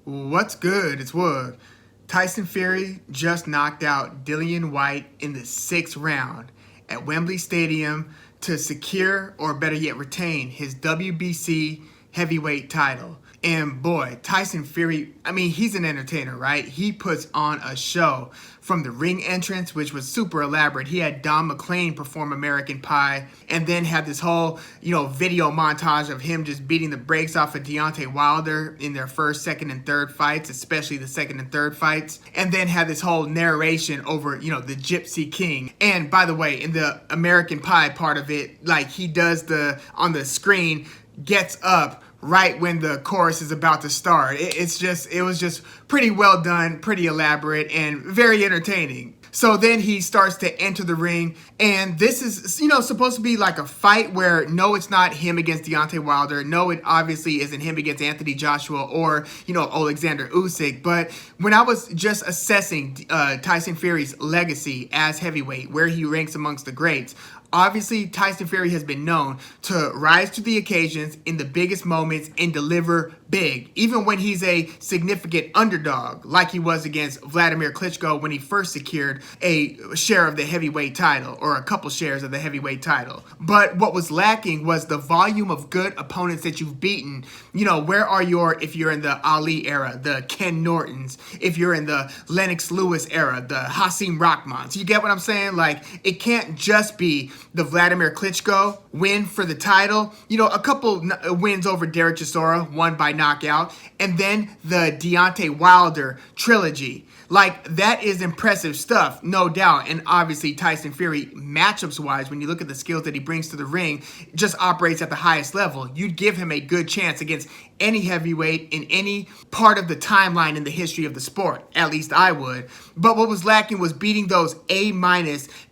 What's good? It's Wood. Tyson Fury just knocked out Dillian White in the sixth round at Wembley Stadium to secure, or better yet, retain his WBC heavyweight title. And boy, Tyson Fury, he's an entertainer, right? He puts on a show from the ring entrance, which was super elaborate. He had Don McLean perform American Pie and then had this whole, video montage of him just beating the brakes off of Deontay Wilder in their first, second, and third fights, especially the second and third fights. And then had this whole narration over, the Gypsy King. And by the way, in the American Pie part of it, like he does on the screen, gets up right when the chorus is about to start. It was just pretty well done, pretty elaborate, and very entertaining. So then he starts to enter the ring, and this is, supposed to be like a fight where, no, it's not him against Deontay Wilder. No, it obviously isn't him against Anthony Joshua or, Alexander Usyk. But when I was just assessing Tyson Fury's legacy as heavyweight, where he ranks amongst the greats, obviously, Tyson Fury has been known to rise to the occasions in the biggest moments and deliver big, even when he's a significant underdog, like he was against Vladimir Klitschko when he first secured a share of the heavyweight title, or a couple shares of the heavyweight title. But what was lacking was the volume of good opponents that you've beaten. Where are if you're in the Ali era, the Ken Nortons, if you're in the Lennox Lewis era, the Hasim Rahmans. You get what I'm saying? Like, it can't just be the Vladimir Klitschko win for the title, a couple wins over Derek Chisora, won by knockout, and then the Deontay Wilder trilogy. Like, that is impressive stuff, no doubt. And obviously, Tyson Fury, matchups-wise, when you look at the skills that he brings to the ring, just operates at the highest level. You'd give him a good chance against any heavyweight in any part of the timeline in the history of the sport. At least I would. But what was lacking was beating those A-,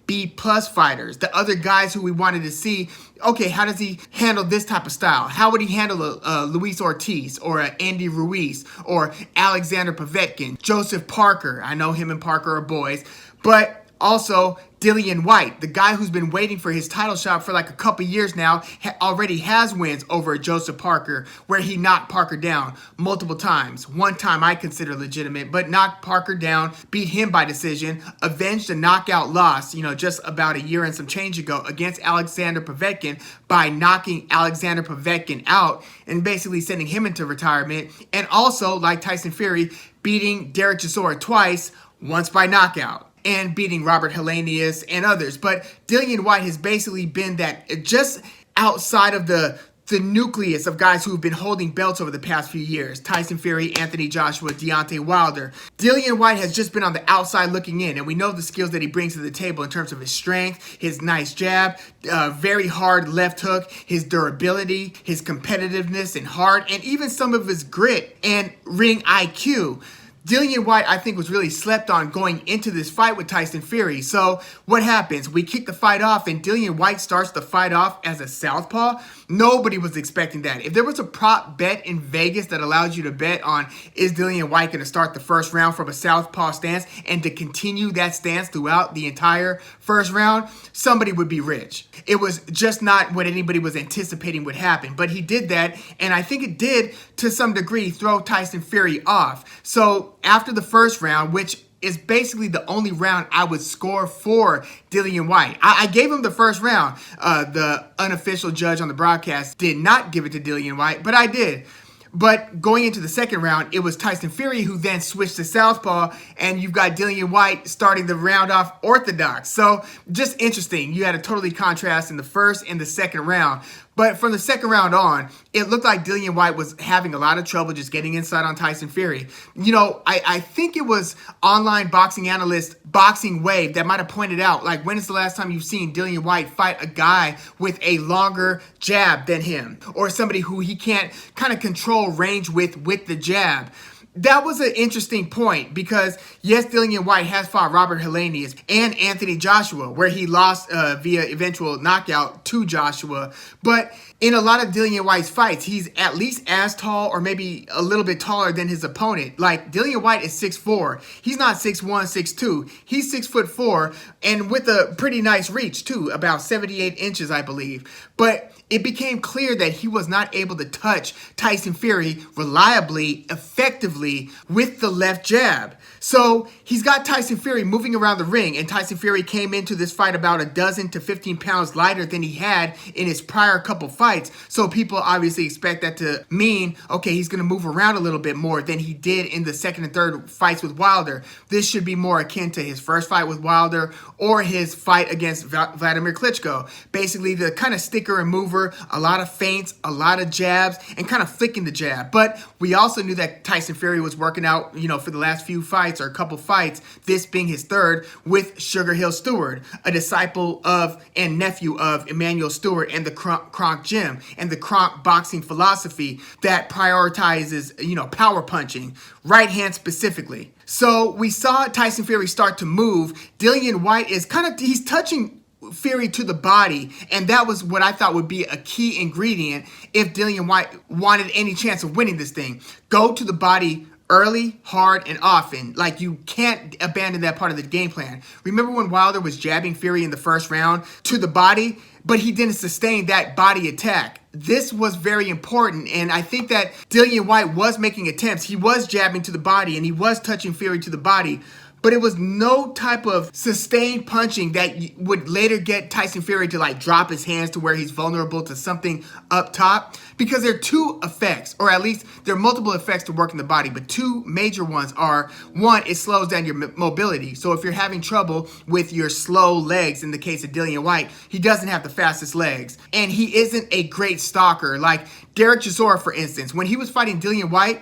B+ fighters, the other guys who we wanted to see. Okay, how does he handle this type of style? How would he handle a Luis Ortiz or a Andy Ruiz or Alexander Povetkin, Joseph Parker? I know him and Parker are boys, but also Dillian White, the guy who's been waiting for his title shot for like a couple years now, already has wins over Joseph Parker, where he knocked Parker down multiple times. One time I consider legitimate, but knocked Parker down, beat him by decision, avenged a knockout loss, just about a year and some change ago against Alexander Povetkin by knocking Alexander Povetkin out and basically sending him into retirement. And also, like Tyson Fury, beating Derek Chisora twice, once by knockout, and beating Robert Helenius and others. But Dillian White has basically been that just outside of the nucleus of guys who have been holding belts over the past few years. Tyson Fury, Anthony Joshua, Deontay Wilder. Dillian White has just been on the outside looking in, and we know the skills that he brings to the table in terms of his strength, his nice jab, very hard left hook, his durability, his competitiveness and heart, and even some of his grit and ring IQ. Dillian White, I think, was really slept on going into this fight with Tyson Fury. So what happens? We kick the fight off, and Dillian White starts the fight off as a southpaw. Nobody was expecting that. If there was a prop bet in Vegas that allows you to bet on, is Dillian White going to start the first round from a southpaw stance and to continue that stance throughout the entire first round, somebody would be rich. It was just not what anybody was anticipating would happen. But he did that, and I think it did, to some degree, throw Tyson Fury off. So after the first round, which is basically the only round I would score for Dillian White. I gave him the first round. The unofficial judge on the broadcast did not give it to Dillian White, but I did. But going into the second round, it was Tyson Fury who then switched to southpaw, and you've got Dillian White starting the round off orthodox. So just interesting. You had a totally contrast in the first and the second round. But from the second round on, it looked like Dillian White was having a lot of trouble just getting inside on Tyson Fury. I think it was online boxing analyst Boxing Wave that might have pointed out, like, when is the last time you've seen Dillian White fight a guy with a longer jab than him, or somebody who he can't kind of control range with the jab? That was an interesting point because, yes, Dillian White has fought Robert Helenius and Anthony Joshua, where he lost via eventual knockout to Joshua. But in a lot of Dillian White's fights, he's at least as tall or maybe a little bit taller than his opponent. Like, Dillian White is 6'4". He's not 6'1", 6'2". He's 6'4", and with a pretty nice reach too, about 78 inches, I believe. But it became clear that he was not able to touch Tyson Fury reliably, effectively with the left jab. So he's got Tyson Fury moving around the ring, and Tyson Fury came into this fight about a dozen to 15 pounds lighter than he had in his prior couple fights. So people obviously expect that to mean, okay, he's going to move around a little bit more than he did in the second and third fights with Wilder. This should be more akin to his first fight with Wilder or his fight against Vladimir Klitschko. Basically, the kind of sticker and mover, a lot of feints, a lot of jabs, and kind of flicking the jab. But we also knew that Tyson Fury was working out, for the last few fights or a couple fights, this being his third, with Sugar Hill Stewart, a disciple of and nephew of Emmanuel Stewart and the Kronk Gym and the Kronk boxing philosophy that prioritizes, power punching, right hand specifically. So we saw Tyson Fury start to move. Dillian White is he's touching Fury to the body, and that was what I thought would be a key ingredient if Dillian White wanted any chance of winning this thing. Go to the body early, hard, and often. Like, you can't abandon that part of the game plan. Remember when Wilder was jabbing Fury in the first round to the body, but he didn't sustain that body attack? This was very important, and I think that Dillian White was making attempts. He was jabbing to the body, and he was touching Fury to the body, but it was no type of sustained punching that would later get Tyson Fury to drop his hands to where he's vulnerable to something up top. Because there are two effects, or at least there are multiple effects to work in the body, but two major ones are, one, it slows down your mobility. So if you're having trouble with your slow legs, in the case of Dillian White, he doesn't have the fastest legs. And he isn't a great stalker. Like Derek Chisora, for instance, when he was fighting Dillian White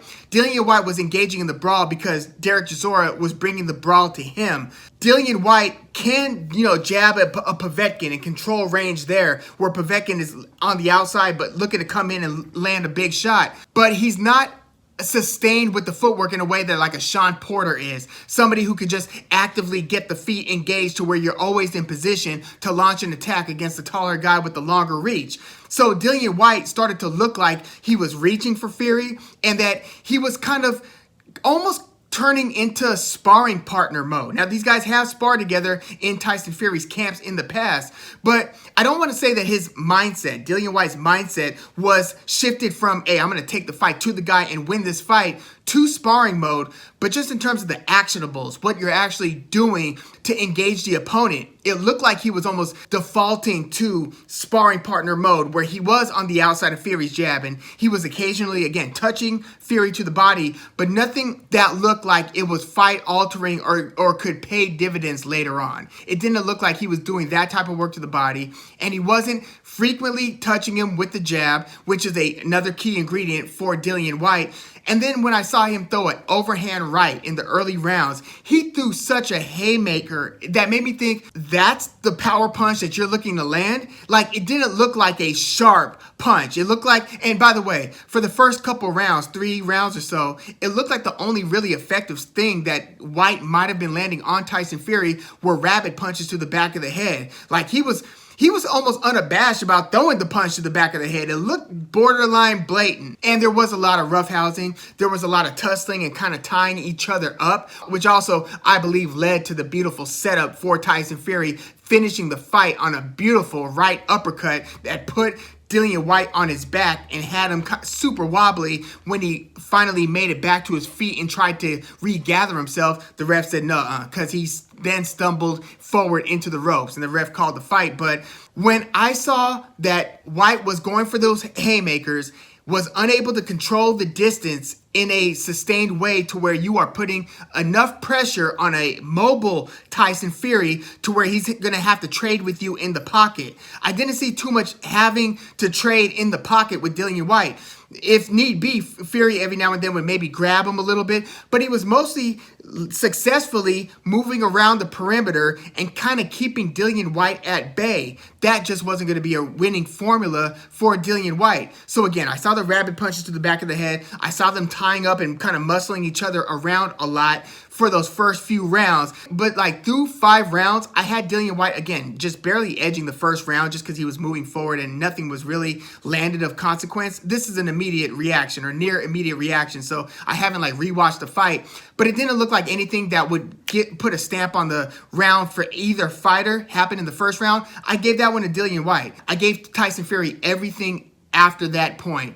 was engaging in the brawl because Derek Chisora was bringing the brawl to him. Dillian White can, jab a Povetkin and control range there, where Povetkin is on the outside but looking to come in and land a big shot. But he's not sustained with the footwork in a way that like a Sean Porter is. Somebody who could just actively get the feet engaged to where you're always in position to launch an attack against the taller guy with the longer reach. So Dillian White started to look like he was reaching for Fury, and that he was kind of almost turning into sparring partner mode. Now, these guys have sparred together in Tyson Fury's camps in the past, but I don't want to say that his mindset, Dillian White's mindset, was shifted from, hey, I'm going to take the fight to the guy and win this fight, to sparring mode, but just in terms of the actionables, what you're actually doing to engage the opponent. It looked like he was almost defaulting to sparring partner mode, where he was on the outside of Fury's jab, and he was occasionally, again, touching Fury to the body, but nothing that looked like it was fight-altering or could pay dividends later on. It didn't look like he was doing that type of work to the body, and he wasn't frequently touching him with the jab, which is another key ingredient for Dillian White. And then when I saw him throw an overhand right in the early rounds, he threw such a haymaker that made me think, that's the power punch that you're looking to land? Like, it didn't look like a sharp punch. It looked like, and by the way, for the first couple rounds, 3 rounds or so, it looked like the only really effective thing that White might have been landing on Tyson Fury were rabbit punches to the back of the head. Like, he was almost unabashed about throwing the punch to the back of the head. It looked borderline blatant. And there was a lot of roughhousing. There was a lot of tussling and kind of tying each other up, which also, I believe, led to the beautiful setup for Tyson Fury finishing the fight on a beautiful right uppercut that put Dillian White on his back and had him super wobbly. When he finally made it back to his feet and tried to regather himself, the ref said no, because he then stumbled forward into the ropes, and the ref called the fight. But when I saw that White was going for those haymakers, was unable to control the distance in a sustained way to where you are putting enough pressure on a mobile Tyson Fury to where he's going to have to trade with you in the pocket. I didn't see too much having to trade in the pocket with Dillian White. If need be, Fury every now and then would maybe grab him a little bit, but he was mostly successfully moving around the perimeter and kind of keeping Dillian White at bay. That just wasn't going to be a winning formula for Dillian White. So again, I saw the rabbit punches to the back of the head. I saw them tying up and kind of muscling each other around a lot for those first few rounds. But like through 5 rounds, I had Dillian White, again, just barely edging the first round just because he was moving forward and nothing was really landed of consequence. This is an immediate reaction or near immediate reaction. So I haven't like rewatched the fight, but it didn't look like anything that would put a stamp on the round for either fighter happened in the first round. I gave that one to Dillian White. I gave Tyson Fury everything after that point.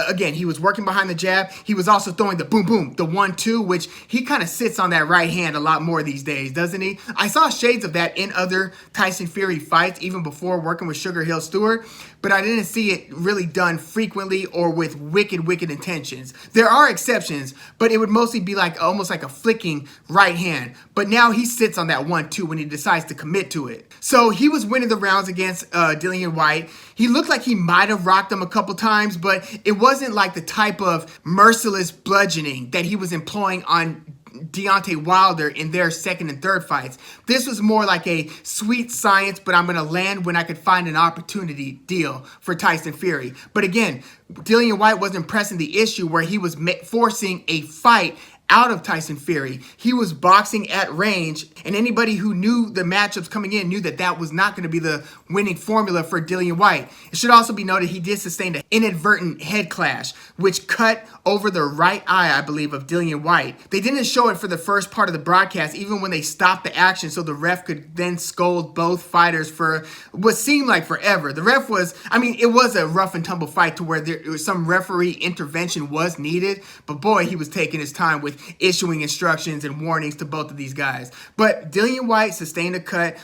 Again, he was working behind the jab. He was also throwing the boom, boom, the 1-2, which he kind of sits on that right hand a lot more these days, doesn't he? I saw shades of that in other Tyson Fury fights, even before working with Sugar Hill Stewart, but I didn't see it really done frequently or with wicked, wicked intentions. There are exceptions, but it would mostly be like almost like a flicking right hand. But now he sits on that 1-2 when he decides to commit to it. So he was winning the rounds against Dillian White. He looked like he might have rocked him a couple times, but it wasn't like the type of merciless bludgeoning that he was employing on Deontay Wilder in their second and third fights. This was more like a sweet science, but I'm going to land when I could find an opportunity deal for Tyson Fury. But again, Dillian White wasn't pressing the issue where he was forcing a fight out of Tyson Fury. He was boxing at range, and anybody who knew the matchups coming in knew that that was not going to be the winning formula for Dillian White. It should also be noted he did sustain an inadvertent head clash, which cut over the right eye, I believe, of Dillian White. They didn't show it for the first part of the broadcast, even when they stopped the action, so the ref could then scold both fighters for what seemed like forever. The ref was, I mean, it was a rough and tumble fight to where there was some referee intervention was needed, but boy, he was taking his time with issuing instructions and warnings to both of these guys. But Dillian White sustained a cut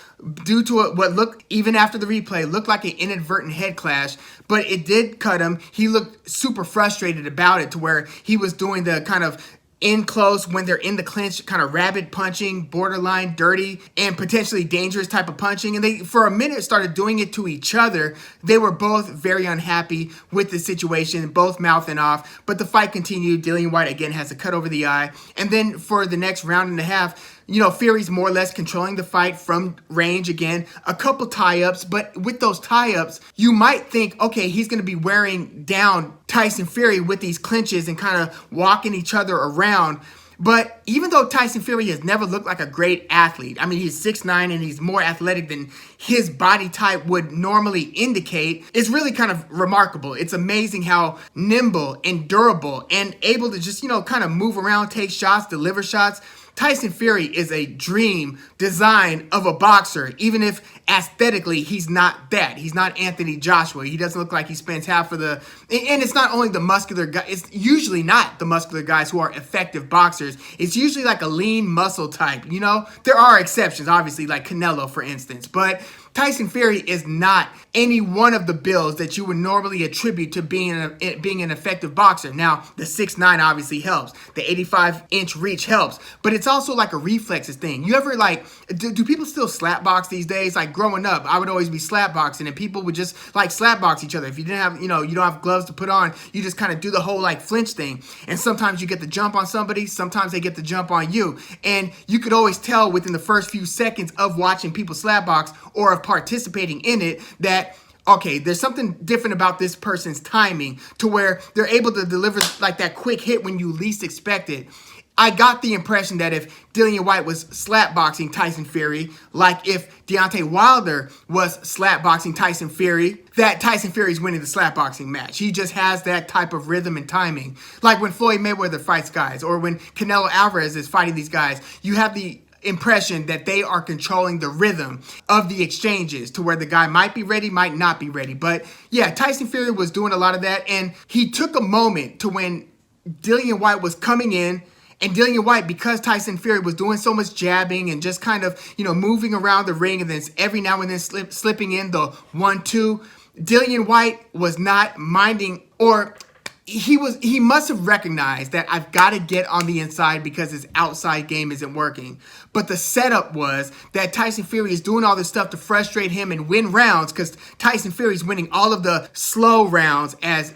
due to what looked, even after the replay, looked like an inadvertent head clash, but it did cut him. He looked super frustrated about it to where he was doing the kind of in close when they're in the clinch, kind of rabbit punching, borderline dirty, and potentially dangerous type of punching. And they, for a minute, started doing it to each other. They were both very unhappy with the situation, both mouthing off. But the fight continued. Dillian White, again, has a cut over the eye. And then for the next round and a half, you know, Fury's more or less controlling the fight from range again. A couple tie-ups, but with those tie-ups, you might think, okay, he's going to be wearing down Tyson Fury with these clinches and kind of walking each other around. But even though Tyson Fury has never looked like a great athlete, I mean, he's 6'9" and he's more athletic than his body type would normally indicate, it's really kind of remarkable. It's amazing how nimble and durable and able to just, you know, kind of move around, take shots, deliver shots. Tyson Fury is a dream design of a boxer, even if aesthetically he's not that. He's not Anthony Joshua. He doesn't look like he spends half of the... And it's not only the muscular guy. It's usually not the muscular guys who are effective boxers. It's usually like a lean muscle type, you know? There are exceptions, obviously, like Canelo, for instance. But Tyson Fury is not any one of the bills that you would normally attribute to being an effective boxer. Now, the 6'9" obviously helps. The 85-inch reach helps. But it's also like a reflexes thing. You ever like, do people still slap box these days? Like growing up, I would always be slap boxing and people would just like slap box each other. If you didn't have, you know, you don't have gloves to put on, you just kind of do the whole like flinch thing. And sometimes you get the jump on somebody, sometimes they get the jump on you. And you could always tell within the first few seconds of watching people slap box or of participating in it that, okay, there's something different about this person's timing to where they're able to deliver like that quick hit when you least expect it. I got the impression that if Dillian White was slapboxing Tyson Fury, like if Deontay Wilder was slapboxing Tyson Fury, that Tyson Fury's winning the slapboxing match. He just has that type of rhythm and timing. Like when Floyd Mayweather fights guys or when Canelo Alvarez is fighting these guys, you have the impression that they are controlling the rhythm of the exchanges to where the guy might be ready, might not be ready. But yeah, Tyson Fury was doing a lot of that, and he took a moment to when Dillian White was coming in. And Dillian White, because Tyson Fury was doing so much jabbing and just kind of, you know, moving around the ring and then every now and then slipping in the 1-2, Dillian White was not minding, or he must have recognized that I've got to get on the inside because his outside game isn't working. But the setup was that Tyson Fury is doing all this stuff to frustrate him and win rounds, because Tyson Fury is winning all of the slow rounds, as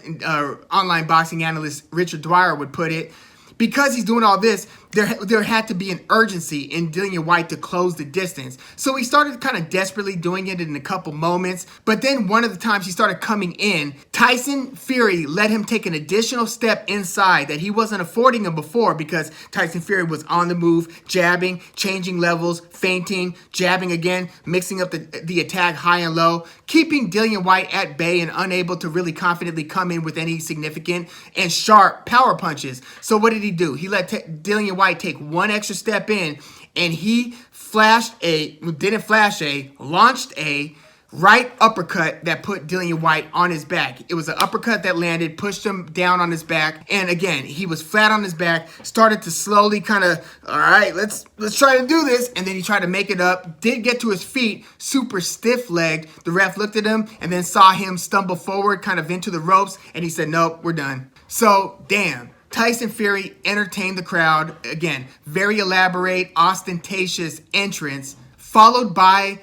online boxing analyst Richard Dwyer would put it. Because he's doing all this, there had to be an urgency in Dillian Whyte to close the distance. So he started kind of desperately doing it in a couple moments. But then one of the times he started coming in, Tyson Fury let him take an additional step inside that he wasn't affording him before, because Tyson Fury was on the move, jabbing, changing levels, feinting, jabbing again, mixing up the attack high and low, keeping Dillian Whyte at bay and unable to really confidently come in with any significant and sharp power punches. So what did he do? He let Dillian Whyte take one extra step in, and he launched a right uppercut that put Dillian Whyte on his back. It was an uppercut that landed, pushed him down on his back, and again, he was flat on his back, started to slowly kind of, all right, let's try to do this, and then he tried to make it up, did get to his feet, super stiff-legged. The ref looked at him and then saw him stumble forward kind of into the ropes, and he said, nope, we're done. So, damn. Tyson Fury entertained the crowd. Again, very elaborate, ostentatious entrance, followed by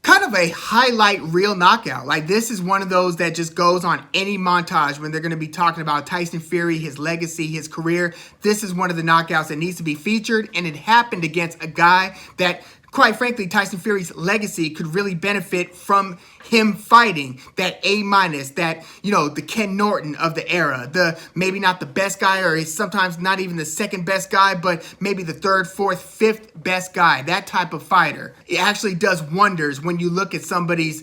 kind of a highlight reel knockout. Like, this is one of those that just goes on any montage when they're going to be talking about Tyson Fury, his legacy, his career. This is one of the knockouts that needs to be featured, and it happened against a guy that, quite frankly, Tyson Fury's legacy could really benefit from him fighting. That A-minus, that, the Ken Norton of the era, the maybe not the best guy, or sometimes not even the second best guy, but maybe the third, fourth, fifth best guy, that type of fighter. It actually does wonders when you look at somebody's,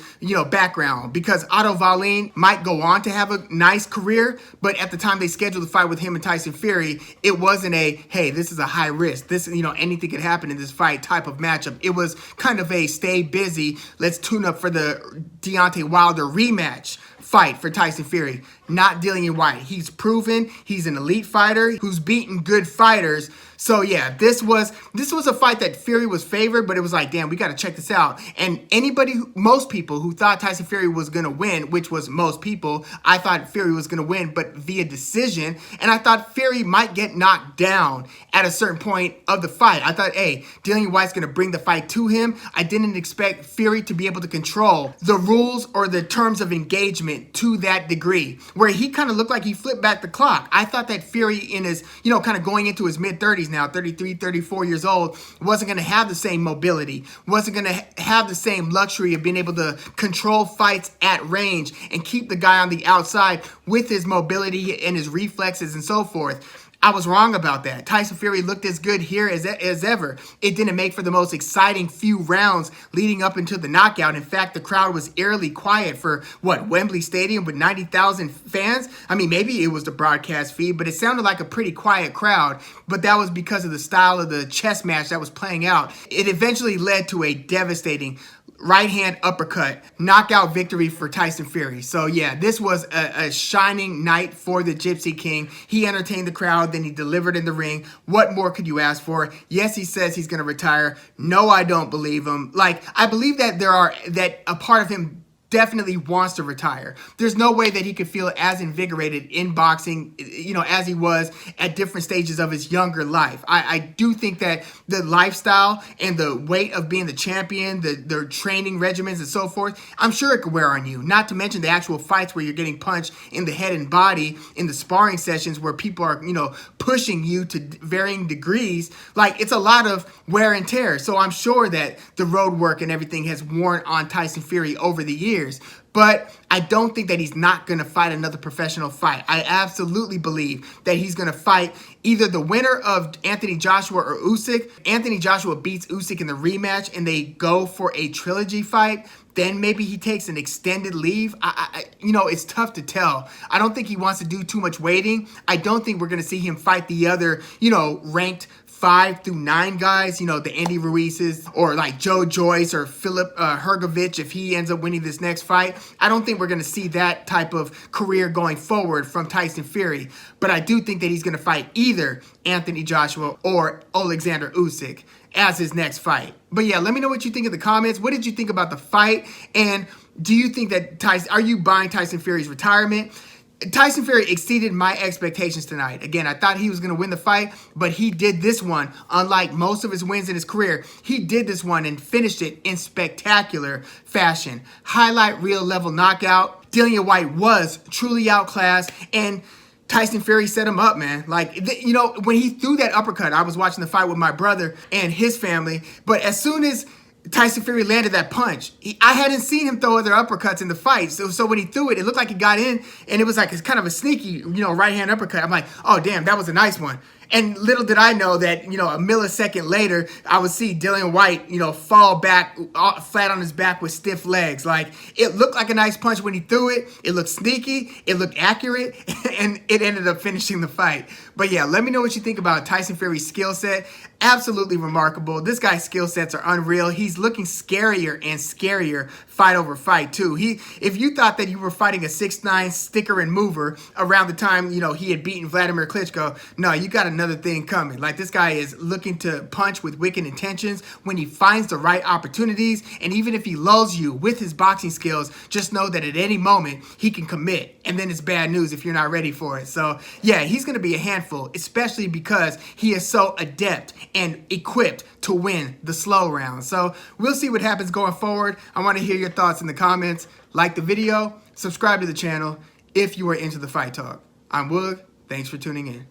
background, because Otto Wallin might go on to have a nice career, but at the time they scheduled the fight with him and Tyson Fury, it wasn't a, hey, this is a high risk, this, anything could happen in this fight type of matchup. It was kind of a stay busy, let's tune up for the Deontay Wilder rematch fight for Tyson Fury, not Dillian Whyte. He's proven he's an elite fighter who's beaten good fighters. So yeah, this was a fight that Fury was favored, but it was like, damn, we got to check this out. And most people who thought Tyson Fury was going to win, which was most people, I thought Fury was going to win, but via decision. And I thought Fury might get knocked down at a certain point of the fight. I thought, hey, Dillian Whyte's going to bring the fight to him. I didn't expect Fury to be able to control the rules or the terms of engagement to that degree, where he kind of looked like he flipped back the clock. I thought that Fury in his, kind of going into his mid-30s now, 33, 34 years old, wasn't going to have the same mobility, wasn't going to have the same luxury of being able to control fights at range and keep the guy on the outside with his mobility and his reflexes and so forth. I was wrong about that. Tyson Fury looked as good here as ever. It didn't make for the most exciting few rounds leading up into the knockout. In fact, the crowd was eerily quiet for, Wembley Stadium with 90,000 fans? I mean, maybe it was the broadcast feed, but it sounded like a pretty quiet crowd. But that was because of the style of the chess match that was playing out. It eventually led to a devastating right hand uppercut knockout victory for Tyson Fury. So yeah, this was a shining night for the Gypsy King. He entertained the crowd, then he delivered in the ring. What more could you ask for? Yes, he says he's going to retire. No, I don't believe him. I believe that that a part of him definitely wants to retire. There's no way that he could feel as invigorated in boxing, as he was at different stages of his younger life. I do think that the lifestyle and the weight of being the champion, the training regimens and so forth, I'm sure it could wear on you. Not to mention the actual fights where you're getting punched in the head and body, in the sparring sessions where people are, pushing you to varying degrees. It's a lot of wear and tear. So I'm sure that the road work and everything has worn on Tyson Fury over the years. But I don't think that he's not going to fight another professional fight. I absolutely believe that he's going to fight either the winner of Anthony Joshua or Usyk. Anthony Joshua beats Usyk in the rematch and they go for a trilogy fight. Then maybe he takes an extended leave. It's tough to tell. I don't think he wants to do too much waiting. I don't think we're going to see him fight the other, ranked 5 through 9 guys, the Andy Ruizes, or like Joe Joyce or Philip Hergovich if he ends up winning this next fight. I don't think we're going to see that type of career going forward from Tyson Fury. But I do think that he's going to fight either Anthony Joshua or Alexander Usyk as his next fight. But yeah, let me know what you think in the comments. What did you think about the fight? And do you think that are you buying Tyson Fury's retirement? Tyson Fury exceeded my expectations tonight. Again, I thought he was going to win the fight, but he did this one, unlike most of his wins in his career. He did this one and finished it in spectacular fashion. Highlight reel level knockout. Dillian White was truly outclassed, and Tyson Fury set him up, man. Like, you know, when he threw that uppercut, I was watching the fight with my brother and his family, but as soon as Tyson Fury landed that punch, I hadn't seen him throw other uppercuts in the fight. So when he threw it, it looked like it got in, and it was like it's kind of a sneaky, you know, right-hand uppercut. I'm like, oh, damn, that was a nice one. And little did I know that, you know, a millisecond later, I would see Dillian White, you know, fall back flat on his back with stiff legs. Like, it looked like a nice punch when he threw it. It looked sneaky. It looked accurate. And it ended up finishing the fight. But yeah, let me know what you think about Tyson Fury's skill set. Absolutely remarkable. This guy's skill sets are unreal. He's looking scarier and scarier fight over fight, too. If you thought that you were fighting a 6'9" sticker and mover around the time, you know, he had beaten Vladimir Klitschko, no, you got another thing coming. Like, this guy is looking to punch with wicked intentions when he finds the right opportunities, and even if he lulls you with his boxing skills, just know that at any moment he can commit, and then it's bad news if you're not ready for it. So yeah, he's going to be a handful, especially because he is so adept and equipped to win the slow round. So we'll see what happens going forward. I want to hear your thoughts in the comments. Like the video, subscribe to the channel if you are into the fight talk. I'm Woog. Thanks for tuning in.